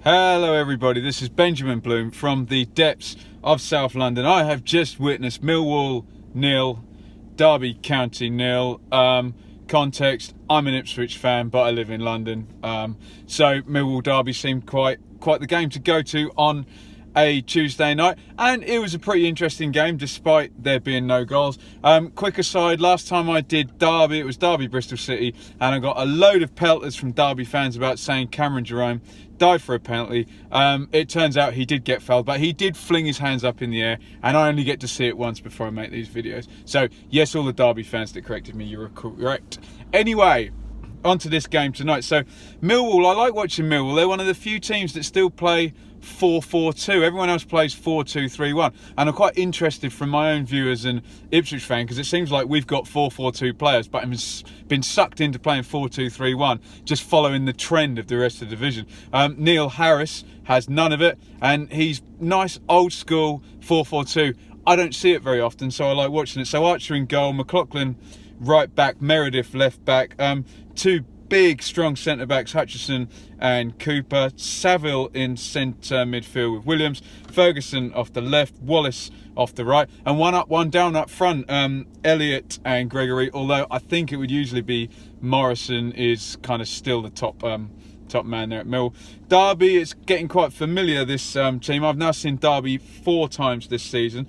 Hello everybody, this is Benjamin Bloom from the depths of South London. I have just witnessed Millwall 0, Derby County 0. Context, I'm an Ipswich fan but I live in London. So Millwall Derby seemed quite the game to go to on a Tuesday night, and it was a pretty interesting game despite there being no goals. Quick aside, last time I did Derby, it was Derby Bristol City, and I got a load of pelters from Derby fans about saying Cameron Jerome died for a penalty. It turns out he did get fouled, but he did fling his hands up in the air, and I only get to see it once before I make these videos. So yes, all the Derby fans that corrected me, you were correct. Anyway, onto this game tonight. So Millwall, I like watching Millwall. They're one of the few teams that still play 4-4-2. Everyone else plays 4-2-3-1, and I'm quite interested from my own view as an Ipswich fan, because it seems like we've got 4-4-2 players but have been sucked into playing 4-2-3-1, just following the trend of the rest of the division. Neil Harris has none of it, and he's nice old school 4-4-2. I don't see it very often, so I like watching it. So Archer in goal, McLaughlin right back, Meredith left back, two big strong centre backs, Hutchison and Cooper, Saville in centre midfield with Williams, Ferguson off the left, Wallace off the right, and one up, one down up front, Elliott and Gregory, although I think it would usually be Morrison is kind of still the top man there at Mill. Derby, it's getting quite familiar, this team. I've now seen Derby 4 times this season.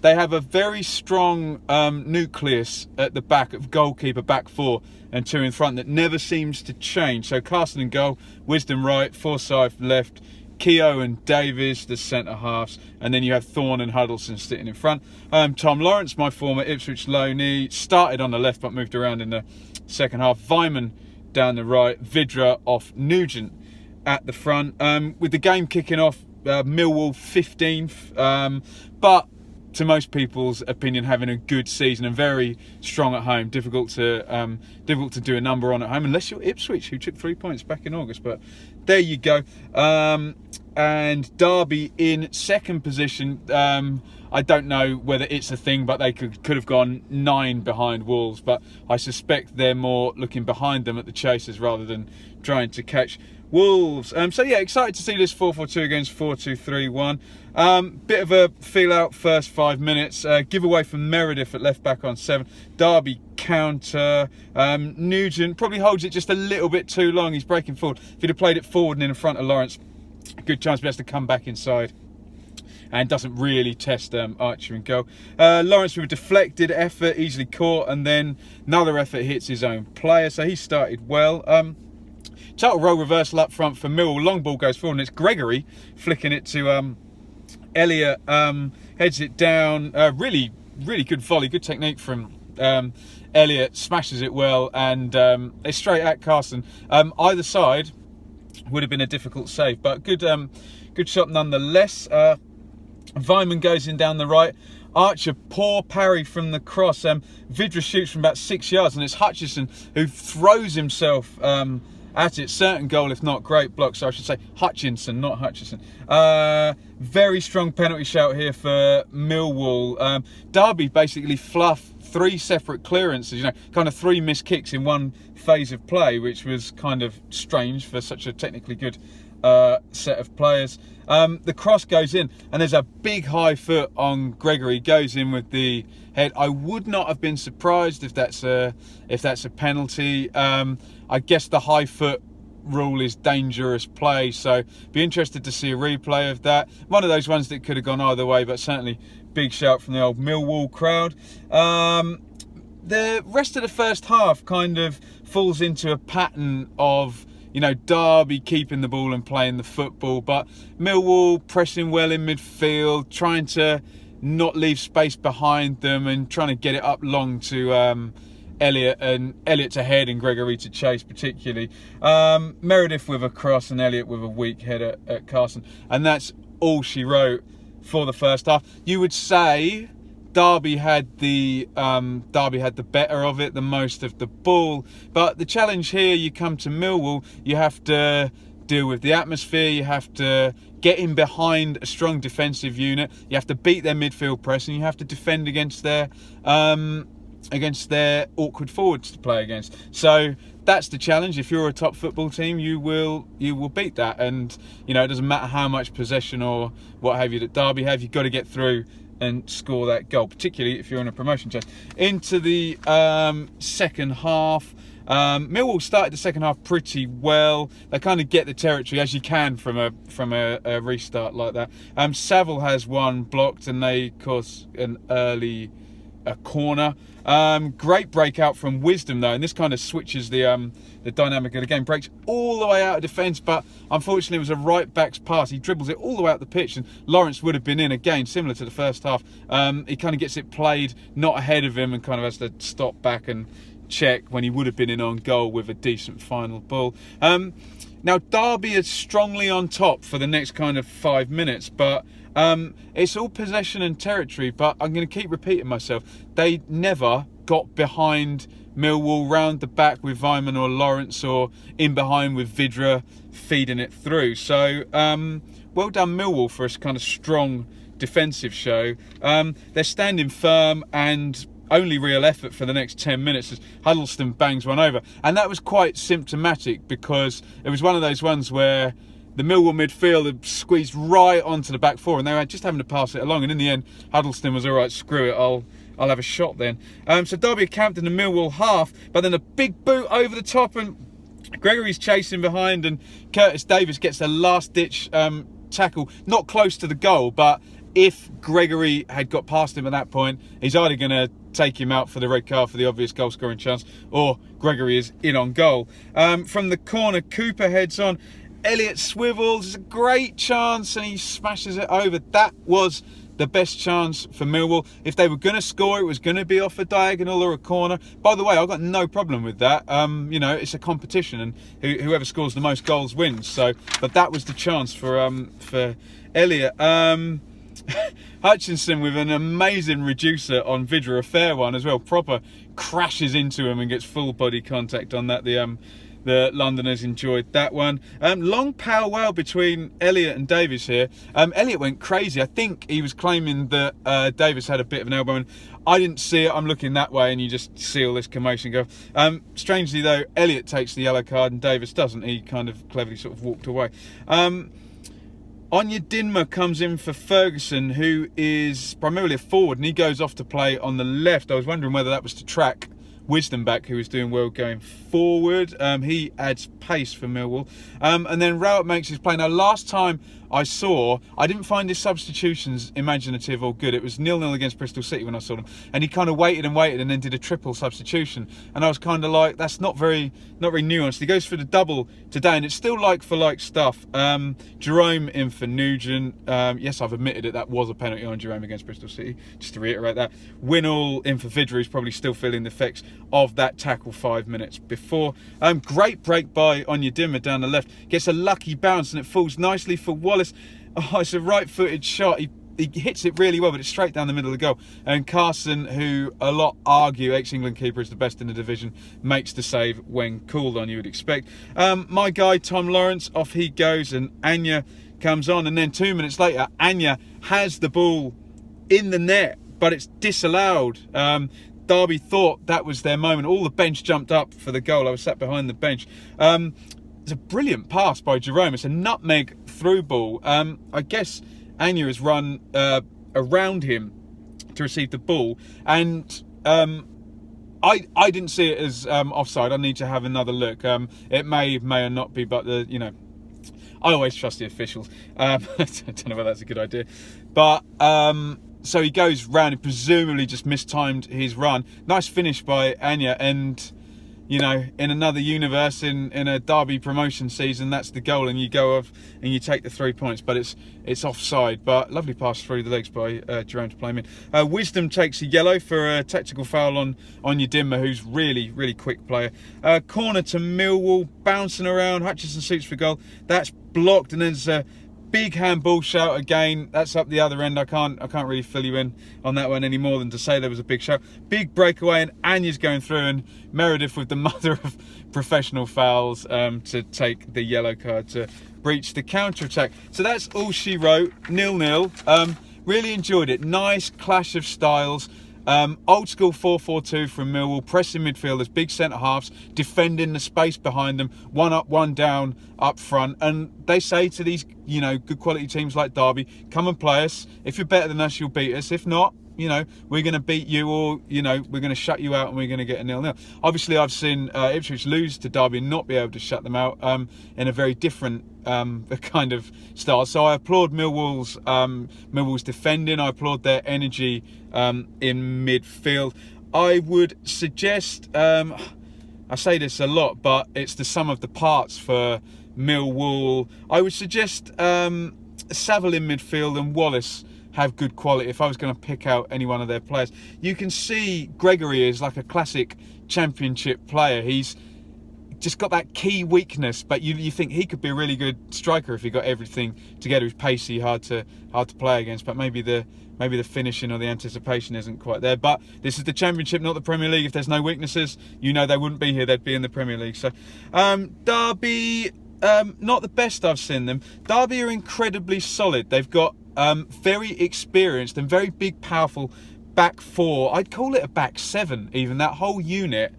They have a very strong nucleus at the back of goalkeeper, back 4 and 2 in front that never seems to change. So Carson in goal, Wisdom right, Forsyth left, Keogh and Davies the centre halves, and then you have Thorne and Huddleston sitting in front. Tom Lawrence, my former Ipswich loanee, started on the left but moved around in the second half. Vyman down the right, Vidra off, Nugent at the front. With the game kicking off, Millwall 15th, but to most people's opinion having a good season and very strong at home. Difficult to do a number on at home unless you're Ipswich, who took 3 points back in August, but there you go. And Derby in second position. I don't know whether it's a thing, but they could have gone 9 behind Wolves, but I suspect they're more looking behind them at the chasers rather than trying to catch Wolves. So yeah, excited to see this 4-4-2 against 4-2-3-1. Bit of a feel out first 5 minutes. Giveaway from Meredith at left back on 7. Derby counter. Nugent probably holds it just a little bit too long. He's breaking forward. If he'd have played it forward and in front of Lawrence, good chance he has to come back inside, and doesn't really test Archer in goal. Lawrence with a deflected effort, easily caught, and then another effort hits his own player, so he started well. Total role reversal up front for Millwall. Long ball goes forward, and it's Gregory flicking it to Elliott. Heads it down. Really good volley, good technique from Elliott. Smashes it well, and it's straight at Carson. Either side would have been a difficult save, but good shot nonetheless. Vyman goes in down the right. Archer, poor parry from the cross. Vidra shoots from about 6 yards, and it's Hutchison who throws himself at it. Certain goal, if not great block. So I should say Hutchinson, not Hutchison. Very strong penalty shout here for Millwall. Derby basically fluff 3 separate clearances, kind of 3 missed kicks in one phase of play, which was kind of strange for such a technically good set of players. The cross goes in, and there's a big high foot on Gregory. Goes in with the head. I would not have been surprised if that's a penalty. I guess the high foot rule is dangerous play, so be interested to see a replay of that. One of those ones that could have gone either way, but certainly big shout from the old Millwall crowd. The rest of the first half kind of falls into a pattern of Derby keeping the ball and playing the football, but Millwall pressing well in midfield, trying to not leave space behind them and trying to get it up long to Elliott to head and Gregory to chase particularly. Meredith with a cross and Elliott with a weak head at Carson, and that's all she wrote for the first half. You would say Derby had the better of it, the most of the ball, but the challenge here, you come to Millwall, you have to deal with the atmosphere, you have to get in behind a strong defensive unit, you have to beat their midfield press, and you have to defend against their against their awkward forwards to play against. So that's the challenge. If you're a top football team, you will beat that. And you know, it doesn't matter how much possession or what have you that Derby have. You've got to get through and score that goal, particularly if you're in a promotion chase. Into the second half. Millwall started the second half pretty well. They kind of get the territory as you can from a restart like that. Saville has one blocked, and they cause an early corner. Great breakout from Wisdom though, and this kind of switches the dynamic of the game. Breaks all the way out of defence, but unfortunately it was a right back's pass. He dribbles it all the way out the pitch, and Lawrence would have been in again, similar to the first half. He kind of gets it played not ahead of him and kind of has to stop back and check when he would have been in on goal with a decent final ball. Now Derby is strongly on top for the next kind of 5 minutes, but it's all possession and territory. But I'm going to keep repeating myself. They never got behind Millwall round the back with Vyman or Lawrence, or in behind with Vidra feeding it through. So well done Millwall for a kind of strong defensive show. They're standing firm, and only real effort for the next 10 minutes as Huddleston bangs one over. And that was quite symptomatic, because it was one of those ones where the Millwall midfield had squeezed right onto the back four, and they were just having to pass it along. And in the end, Huddleston was all right, screw it, I'll have a shot then. So Derby camped in the Millwall half, but then a big boot over the top, and Gregory's chasing behind, and Curtis Davis gets a last-ditch tackle, not close to the goal, but if Gregory had got past him at that point, he's either going to take him out for the red card for the obvious goal scoring chance, or Gregory is in on goal. From the corner, Cooper heads on. Elliott swivels, it's a great chance, and he smashes it over. That was the best chance for Millwall. If they were going to score, it was going to be off a diagonal or a corner. By the way, I've got no problem with that. You know, it's a competition, and whoever scores the most goals wins. So, but that was the chance for Elliott. Hutchinson with an amazing reducer on Vidra, a fair one as well. Proper crashes into him and gets full body contact on that. The Londoners enjoyed that one. Long powwow between Elliott and Davis here. Elliott went crazy. I think he was claiming that Davis had a bit of an elbow, and I didn't see it. I'm looking that way, and you just see all this commotion go. Strangely though, Elliott takes the yellow card and Davis doesn't. He kind of cleverly sort of walked away. Onyedinma comes in for Ferguson, who is primarily a forward, and he goes off to play on the left. I was wondering whether that was to track Wisdom back, who was doing well going forward. He adds pace for Millwall. And then Rowett makes his play. Now, last time I didn't find his substitutions imaginative or good. It was 0-0 against Bristol City when I saw them, and he kind of waited and then did a triple substitution, and I was kind of like, that's not very nuanced. He goes for the double today, and it's still like for like stuff. Jerome in for Nugent. Yes, I've admitted it, that was a penalty on Jerome against Bristol City, just to reiterate that. Winnall in for Vidra, who's probably still feeling the effects of that tackle 5 minutes before. Great break by Onyedinma down the left, gets a lucky bounce, and it falls nicely for Wallace. Oh, it's a right-footed shot. He hits it really well, but it's straight down the middle of the goal. And Carson, who a lot argue ex-England keeper is the best in the division, makes the save when called on, you would expect. My guy, Tom Lawrence, off he goes, and Anya comes on. And then 2 minutes later, Anya has the ball in the net, but it's disallowed. Derby thought that was their moment. All the bench jumped up for the goal. I was sat behind the bench. It's a brilliant pass by Jerome. It's a nutmeg through ball. I guess Anya has run around him to receive the ball, and I didn't see it as offside. I need to have another look. It may or not be, but I always trust the officials. I don't know whether that's a good idea, but so he goes round and presumably just mistimed his run. Nice finish by Anya, and in another universe, in a Derby promotion season, that's the goal, and you go off and you take the 3 points, but it's offside. But lovely pass through the legs by Jerome to play him in. Wisdom takes a yellow for a tactical foul on Onyedinma, who's really quick player. Corner to Millwall, bouncing around. Hutchinson shoots for goal. That's blocked, and then there's a big handball shout again. That's up the other end. I can't really fill you in on that one any more than to say there was a big shout. Big breakaway, and Anya's going through, and Meredith with the mother of professional fouls to take the yellow card to breach the counter-attack. So that's all she wrote. 0-0. Really enjoyed it. Nice clash of styles. Old school 4-4-2 from Millwall, pressing midfielders, big centre halves, defending the space behind them, one up, one down up front. And they say to these, good quality teams like Derby, come and play us. If you're better than us, you'll beat us. If not, we're going to beat you, or, we're going to shut you out and we're going to get a 0-0. Obviously, I've seen Ipswich lose to Derby and not be able to shut them out in a very different kind of style. So I applaud Millwall's defending. I applaud their energy in midfield. I would suggest, I say this a lot, but it's the sum of the parts for Millwall. I would suggest Saville in midfield and Wallace have good quality. If I was going to pick out any one of their players, you can see Gregory is like a classic championship player. He's just got that key weakness, but you think he could be a really good striker if he got everything together. He's pacey, hard to play against, but maybe the finishing or the anticipation isn't quite there. But this is the Championship, not the Premier League. If there's no weaknesses, they wouldn't be here. They'd be in the Premier League. So Derby, not the best I've seen them. Derby are incredibly solid. They've got very experienced and very big, powerful back four. I'd call it a back seven even. That whole unit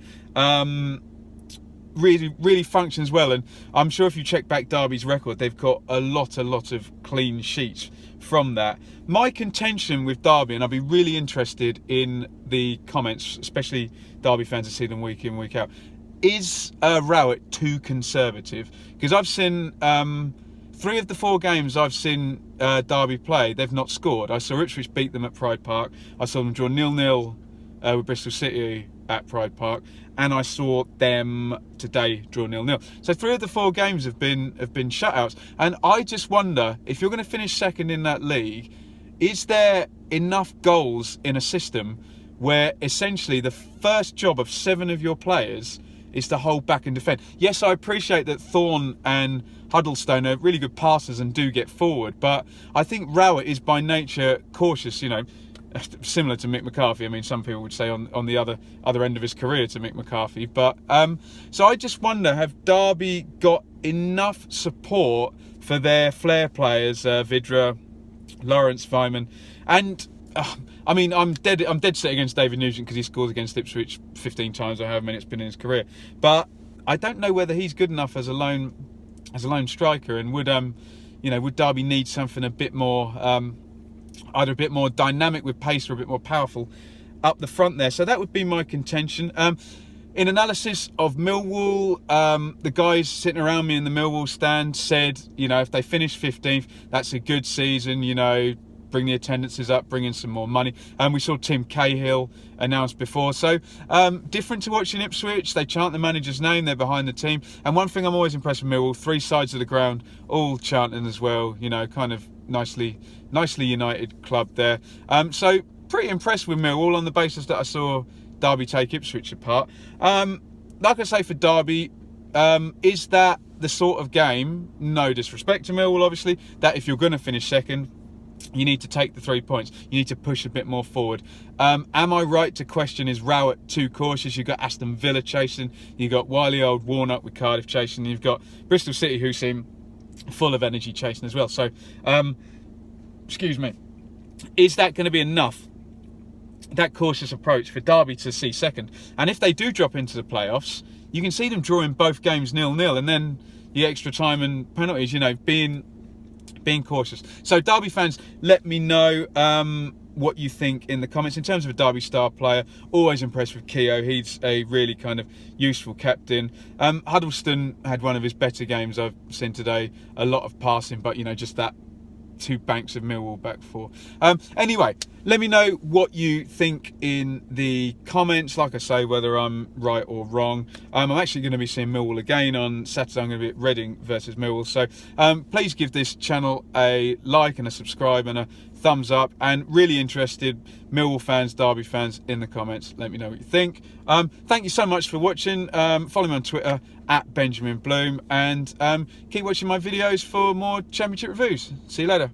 really functions well, and I'm sure if you check back Derby's record, they've got a lot of clean sheets from that. My contention with Derby, and I'll be really interested in the comments, especially Derby fans to see them week in, week out, is Rowett too conservative? Because I've seen 3 of the 4 games I've seen Derby play, they've not scored. I saw Ipswich beat them at Pride Park. I saw them draw 0-0 with Bristol City at Pride Park, and I saw them today draw 0-0. So 3 of the 4 games have been shutouts, and I just wonder, if you're going to finish second in that league, is there enough goals in a system where essentially the first job of 7 of your players is to hold back and defend? Yes, I appreciate that Thorne and Huddlestone are really good passers and do get forward, but I think Rowett is by nature cautious, similar to Mick McCarthy. I mean, some people would say on the other end of his career to Mick McCarthy. But so I just wonder, have Derby got enough support for their flair players, Vidra, Lawrence, Vyman, and I mean, I'm dead set against David Nugent because he scores against Ipswich 15 times or however many it's been in his career. But I don't know whether he's good enough as a lone striker, and would Derby need something a bit more, either a bit more dynamic with pace or a bit more powerful up the front there. So that would be my contention. In analysis of Millwall, the guys sitting around me in the Millwall stand said, if they finish 15th, that's a good season, bring the attendances up, bring in some more money. And we saw Tim Cahill announced before. So different to watching Ipswich, they chant the manager's name, they're behind the team. And one thing I'm always impressed with Millwall, 3 sides of the ground, all chanting as well, kind of nicely united club there. So pretty impressed with Millwall on the basis that I saw Derby take Ipswich apart. Like I say, for Derby, is that the sort of game, no disrespect to Millwall obviously, that if you're going to finish second, you need to take the 3 points. You need to push a bit more forward. Am I right to question, is Rowett too cautious? You've got Aston Villa chasing, you've got wily old Warnock with Cardiff chasing, you've got Bristol City who seem full of energy chasing as well. So, excuse me, is that going to be enough, that cautious approach, for Derby to see second? And if they do drop into the playoffs, you can see them drawing both games 0-0, and then the extra time and penalties, being cautious. So Derby fans, let me know what you think in the comments. In terms of a Derby star player, always impressed with Keogh. He's a really kind of useful captain. Huddlestone had one of his better games I've seen today. A lot of passing, but just that 2 banks of Millwall back 4. Anyway, let me know what you think in the comments. Like I say, whether I'm right or wrong. I'm actually going to be seeing Millwall again on Saturday. I'm going to be at Reading versus Millwall. So please give this channel a like and a subscribe and a thumbs up. And really interested, Millwall fans, Derby fans, in the comments. Let me know what you think. Thank you so much for watching. Follow me on Twitter @Benjamin Bloom, and keep watching my videos for more Championship reviews. See you later.